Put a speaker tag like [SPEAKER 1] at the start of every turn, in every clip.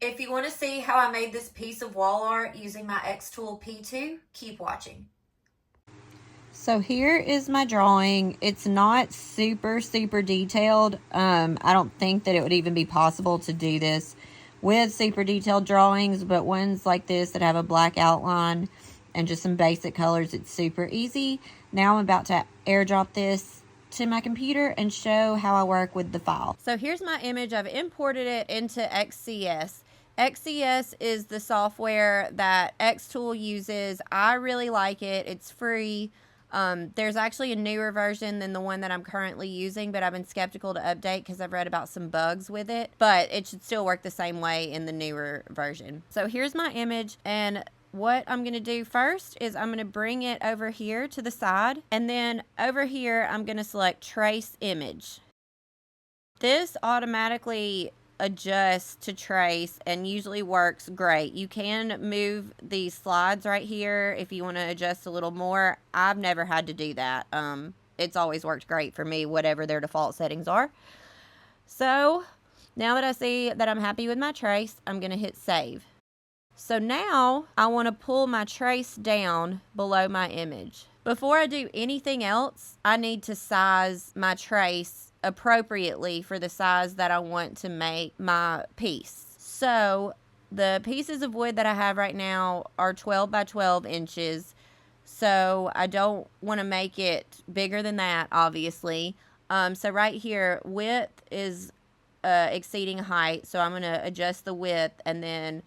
[SPEAKER 1] If you want to see how I made this piece of wall art using my xTool P2, keep watching.
[SPEAKER 2] So here is my drawing. It's not super detailed. I don't think that it would even be possible to do this with super detailed drawings, but ones like this that have a black outline and just some basic colors, it's super easy. Now I'm about to airdrop this to my computer and show how I work with the file. So here's my image. I've imported it into XCS. XCS is the software that xTool uses. I really like it. It's free. There's actually a newer version than the one that I'm currently using, but I've been skeptical to update because I've read about some bugs with it, but it should still work the same way in the newer version. So here's my image, and what I'm going to do first is I'm going to bring it over here to the side, and then over here I'm going to select Trace Image. This automatically adjusts to trace and usually works great. You can move these slides right here if you want to adjust a little more. I've never had to do that. It's always worked great for me, whatever their default settings are. So now that I see that I'm happy with my trace, I'm going to hit save. So now I want to pull my trace down below my image. Before I do anything else, I need to size my trace appropriately for the size that I want to make my piece. So the pieces of wood that I have right now are 12 by 12 inches. So I don't want to make it bigger than that, obviously. So right here, width is exceeding height. So I'm going to adjust the width, and then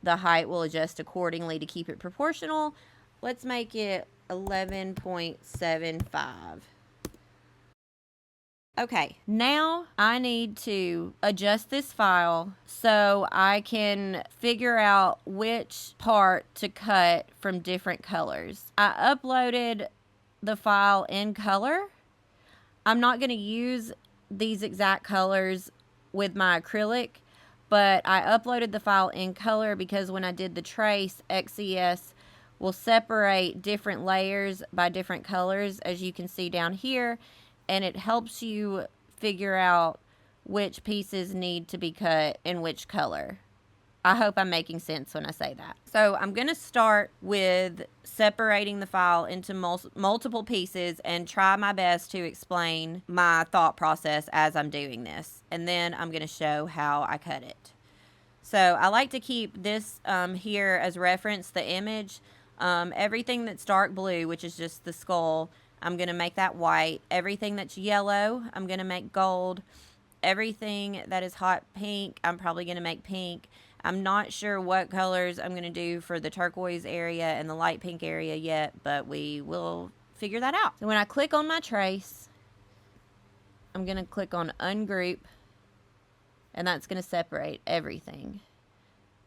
[SPEAKER 2] the height will adjust accordingly to keep it proportional. Let's make it 11.75. Okay, now I need to adjust this file so I can figure out which part to cut from different colors. I uploaded the file in color. I'm not going to use these exact colors with my acrylic, but I uploaded the file in color because when I did the trace, XCS will separate different layers by different colors, as you can see down here, and it helps you figure out which pieces need to be cut in which color. I hope I'm making sense when I say that. So I'm going to start with separating the file into multiple pieces and try my best to explain my thought process as I'm doing this. And then I'm going to show how I cut it. So I like to keep this here as reference, the image. Everything that's dark blue, which is just the skull, I'm going to make that white. Everything that's yellow, I'm going to make gold. Everything that is hot pink, I'm probably going to make pink. I'm not sure what colors I'm going to do for the turquoise area and the light pink area yet, but we will figure that out. So when I click on my trace, I'm going to click on Ungroup, and that's going to separate everything.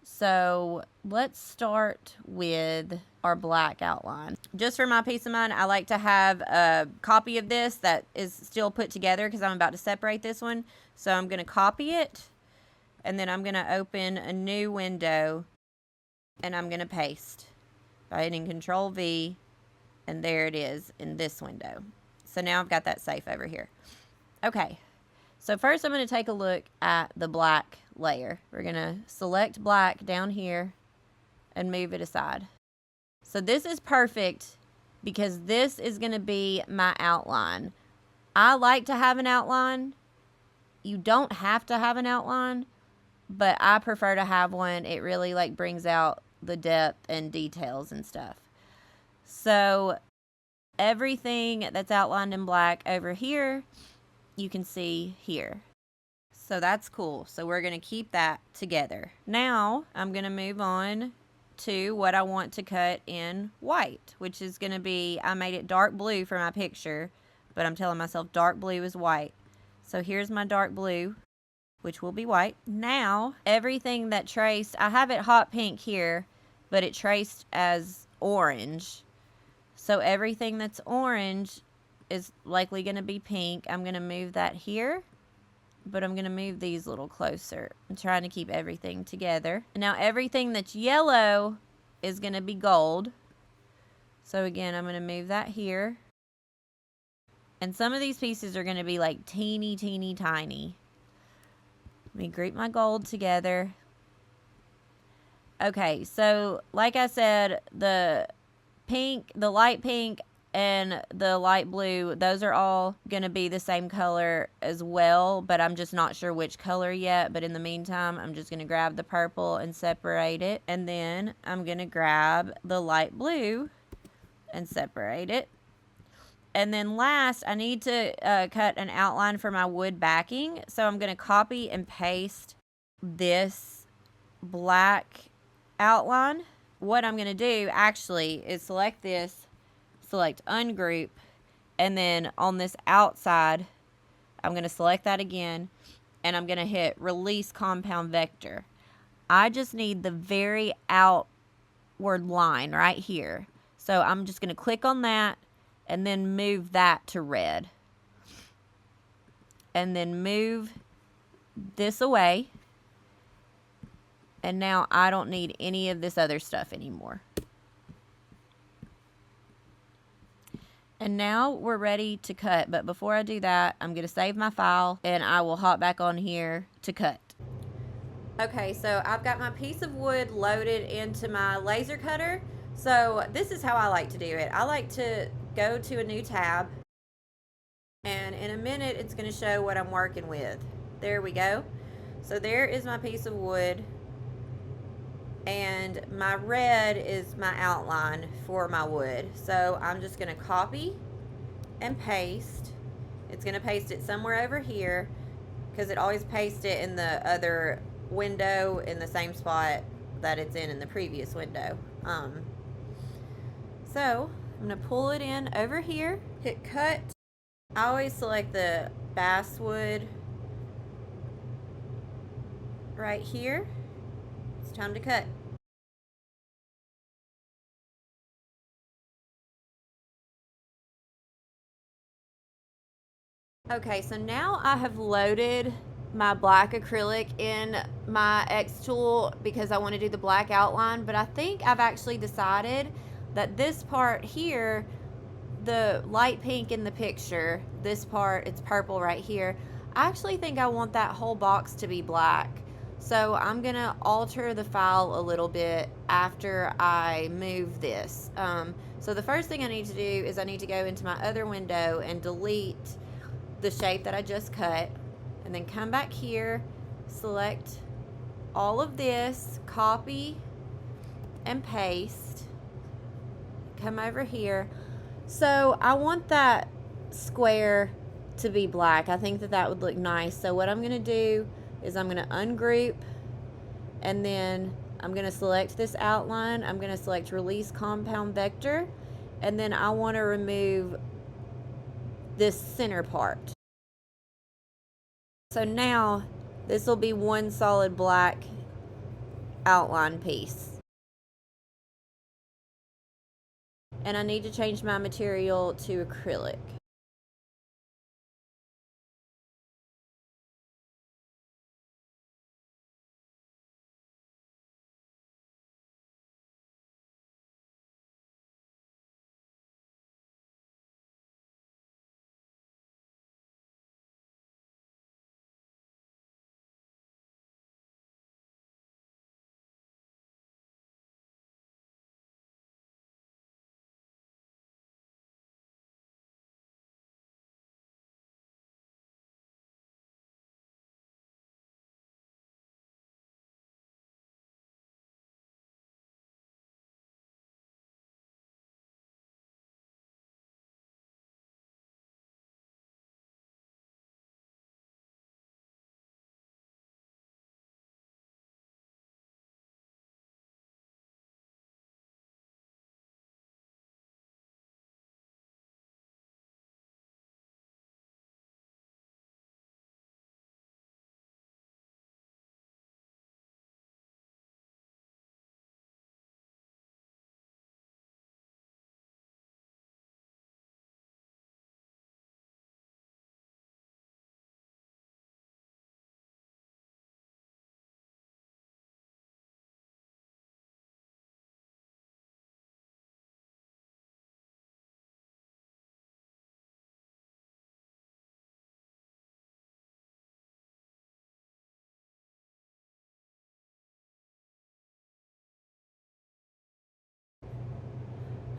[SPEAKER 2] So let's start with our black outline. Just for my peace of mind, I like to have a copy of this that is still put together because I'm about to separate this one. So I'm going to copy it, and then I'm going to open a new window, and I'm going to paste by hitting Control V, and there it is in this window. So now I've got that safe over here. Okay, so first I'm going to take a look at the black layer. We're going to select black down here and move it aside. So this is perfect because this is going to be my outline. I like to have an outline. You don't have to have an outline, but I prefer to have one. It really brings out the depth and details and stuff. So everything that's outlined in black over here, you can see here. So that's cool. So we're going to keep that together. Now I'm going to move on to what I want to cut in white, which is going to be, I made it dark blue for my picture, but I'm telling myself dark blue is white. So here's my dark blue, which will be white. Now everything that traced, I have it hot pink here, but it traced as orange. So everything that's orange is likely going to be pink. I'm going to move that here, but I'm going to move these a little closer. I'm trying to keep everything together. Now everything that's yellow is going to be gold. So again, I'm going to move that here. And some of these pieces are going to be teeny tiny. Let me group my gold together. Okay, so like I said, the light pink and the light blue, those are all going to be the same color as well, but I'm just not sure which color yet. But in the meantime, I'm just going to grab the purple and separate it. And then I'm going to grab the light blue and separate it. And then last, I need to cut an outline for my wood backing. So I'm going to copy and paste this black outline. What I'm going to do actually is select this, select ungroup, and then on this outside, I'm going to select that again, and I'm going to hit release compound vector. I just need the very outward line right here. So I'm just going to click on that and then move that to red. And then move this away. And now I don't need any of this other stuff anymore. And now we're ready to cut. But before I do that, I'm going to save my file and I will hop back on here to cut. Okay, so I've got my piece of wood loaded into my laser cutter. So this is how I like to do it. I like to go to a new tab. And in a minute, it's going to show what I'm working with. There we go. So there is my piece of wood. And my red is my outline for my wood. So I'm just going to copy and paste. It's going to paste it somewhere over here because it always pastes it in the other window in the same spot that it's in the previous window. So I'm going to pull it in over here, hit cut. I always select the basswood right here. It's time to cut. Okay, so now I have loaded my black acrylic in my xTool because I want to do the black outline, but I think I've actually decided that this part here, the light pink in the picture, this part, it's purple right here, I actually think I want that whole box to be black. So I'm going to alter the file a little bit after I move this. So the first thing I need to do is I need to go into my other window and delete the shape that I just cut, and then come back here, select all of this, copy and paste, come over here. So I want that square to be black. I think that that would look nice. So what I'm going to do is I'm going to ungroup, and then I'm going to select this outline. I'm going to select release compound vector, and then I want to remove this center part. So now this will be one solid black outline piece. And I need to change my material to acrylic.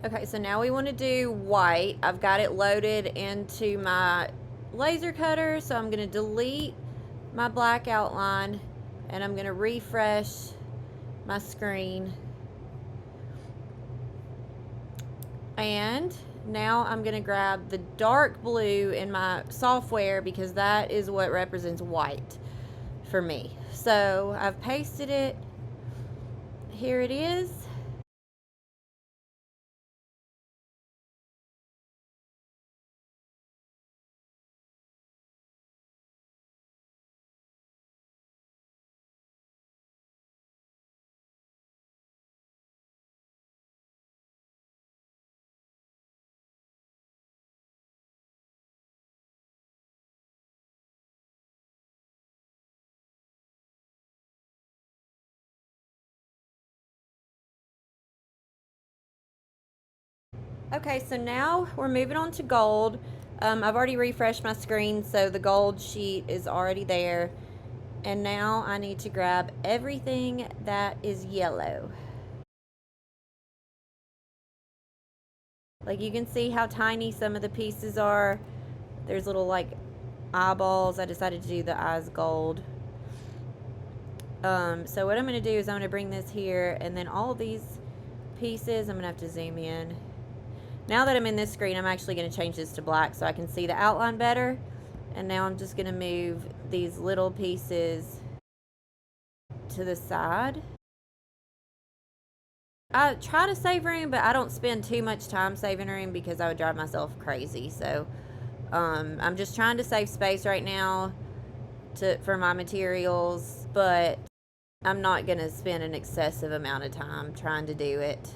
[SPEAKER 2] Okay, so now we want to do white. I've got it loaded into my laser cutter, so I'm going to delete my black outline and I'm going to refresh my screen. And now I'm going to grab the dark blue in my software because that is what represents white for me. So I've pasted it. Here it is. Okay, so now we're moving on to gold. I've already refreshed my screen, so the gold sheet is already there. And now I need to grab everything that is yellow. Like you can see how tiny some of the pieces are. There's little like eyeballs. I decided to do the eyes gold. So what I'm going to do is I'm going to bring this here, and then all of these pieces, I'm going to have to zoom in. Now that I'm in this screen, I'm actually going to change this to black so I can see the outline better. And now I'm just going to move these little pieces to the side. I try to save room, but I don't spend too much time saving room because I would drive myself crazy. So I'm just trying to save space right now for my materials, but I'm not going to spend an excessive amount of time trying to do it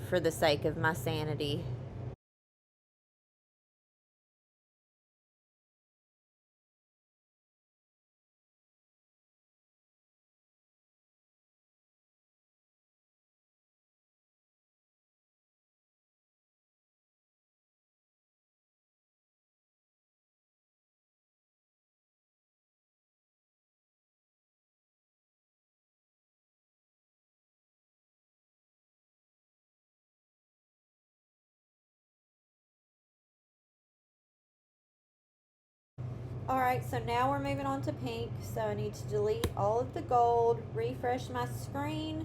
[SPEAKER 2] for the sake of my sanity. Alright, so now we're moving on to pink. So I need to delete all of the gold, refresh my screen.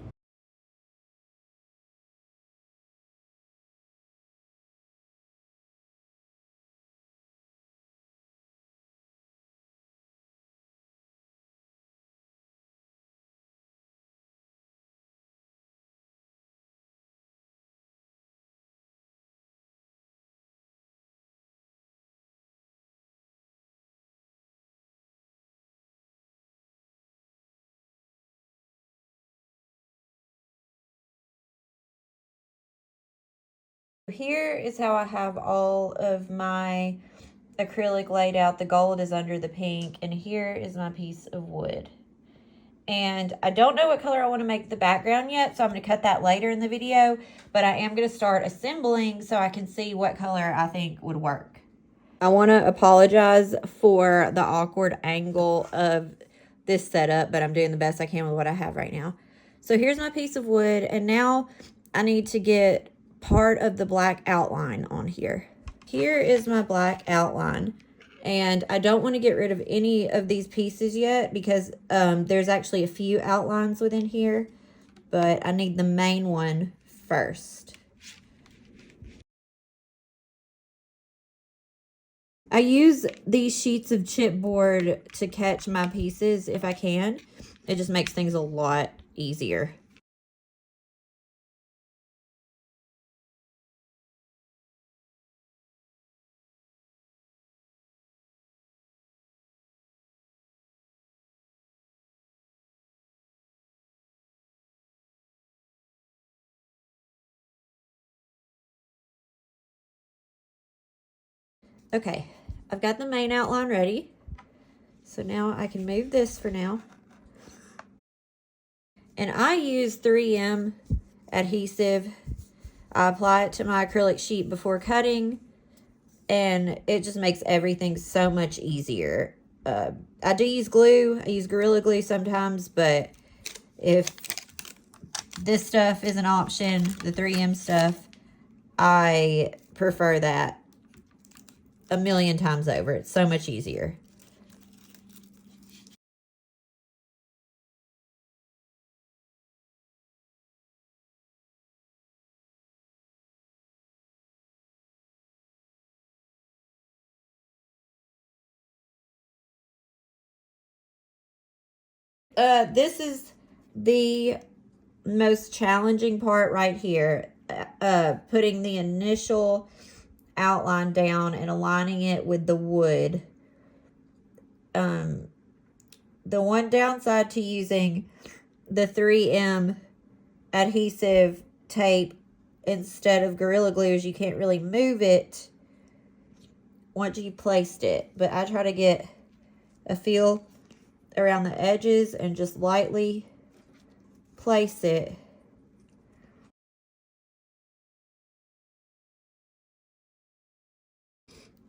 [SPEAKER 2] Here is how I have all of my acrylic laid out. The gold is under the pink, and here is my piece of wood. And I don't know what color I want to make the background yet, so I'm going to cut that later in the video, but I am going to start assembling so I can see what color I think would work. I want to apologize for the awkward angle of this setup, but I'm doing the best I can with what I have right now. So here's my piece of wood, and now I need to get part of the black outline on here. Here is my black outline, and I don't want to get rid of any of these pieces yet because there's actually a few outlines within here, but I need the main one first. I use these sheets of chipboard to catch my pieces if I can. It just makes things a lot easier. Okay, I've got the main outline ready. So now I can move this for now. And I use 3M adhesive. I apply it to my acrylic sheet before cutting, and it just makes everything so much easier. I do use glue. I use Gorilla Glue sometimes, but if this stuff is an option, the 3M stuff,
[SPEAKER 3] I prefer that a million times over. It's so much easier. This is the most challenging part right here. Putting the initial outline down and aligning it with the wood. The one downside to using the 3M adhesive tape instead of Gorilla Glue is you can't really move it once you placed it. But I try to get a feel around the edges and just lightly place it.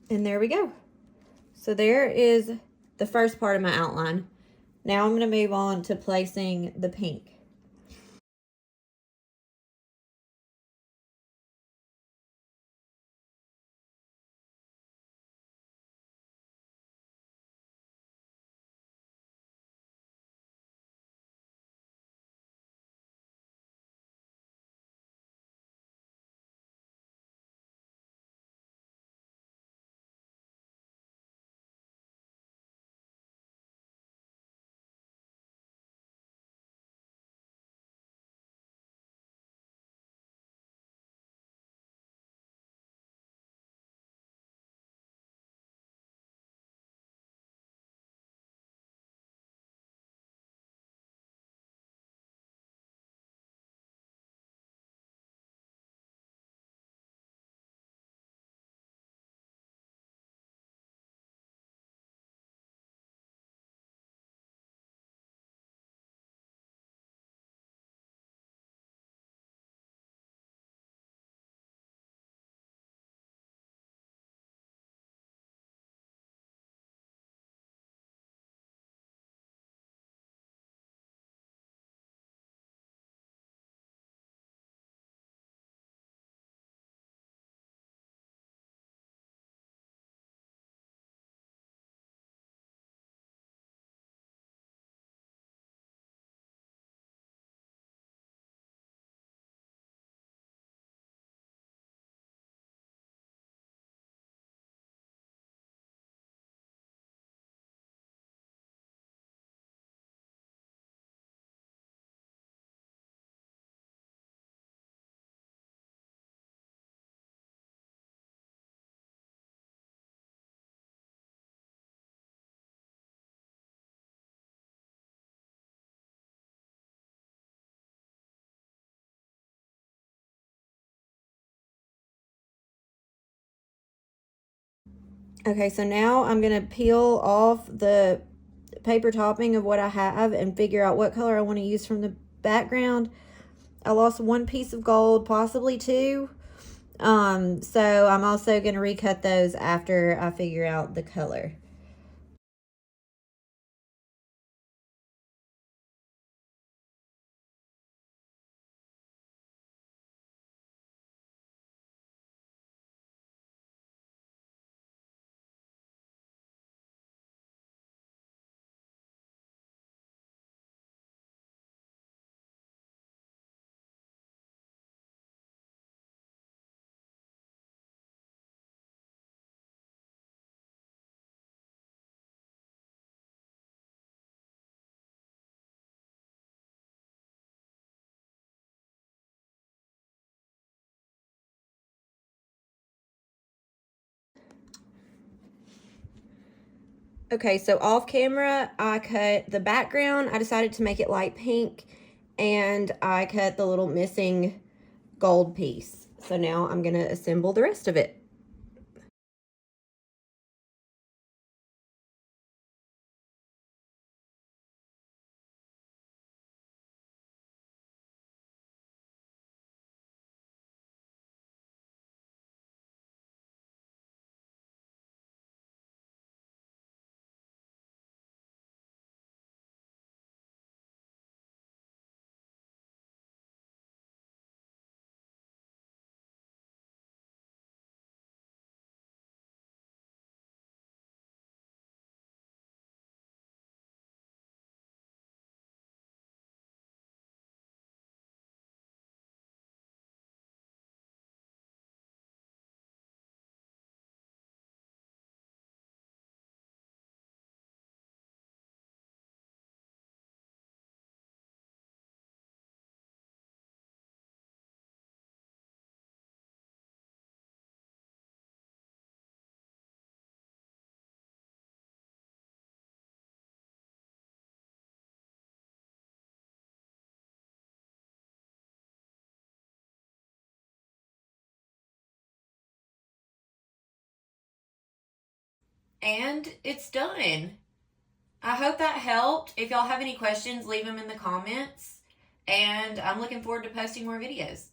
[SPEAKER 3] And there we go. So there is the first part of my outline. Now I'm going to move on to placing the pink. Okay, so now I'm going to peel off the paper topping of what I have and figure out what color I want to use from the background. I lost one piece of gold, possibly two. So I'm also going to recut those after I figure out the color. Okay, so off camera, I cut the background. I decided to make it light pink, and I cut the little missing gold piece. So now I'm going to assemble the rest of it.
[SPEAKER 1] And it's done. I hope that helped. If y'all have any questions, leave them in the comments. And I'm looking forward to posting more videos.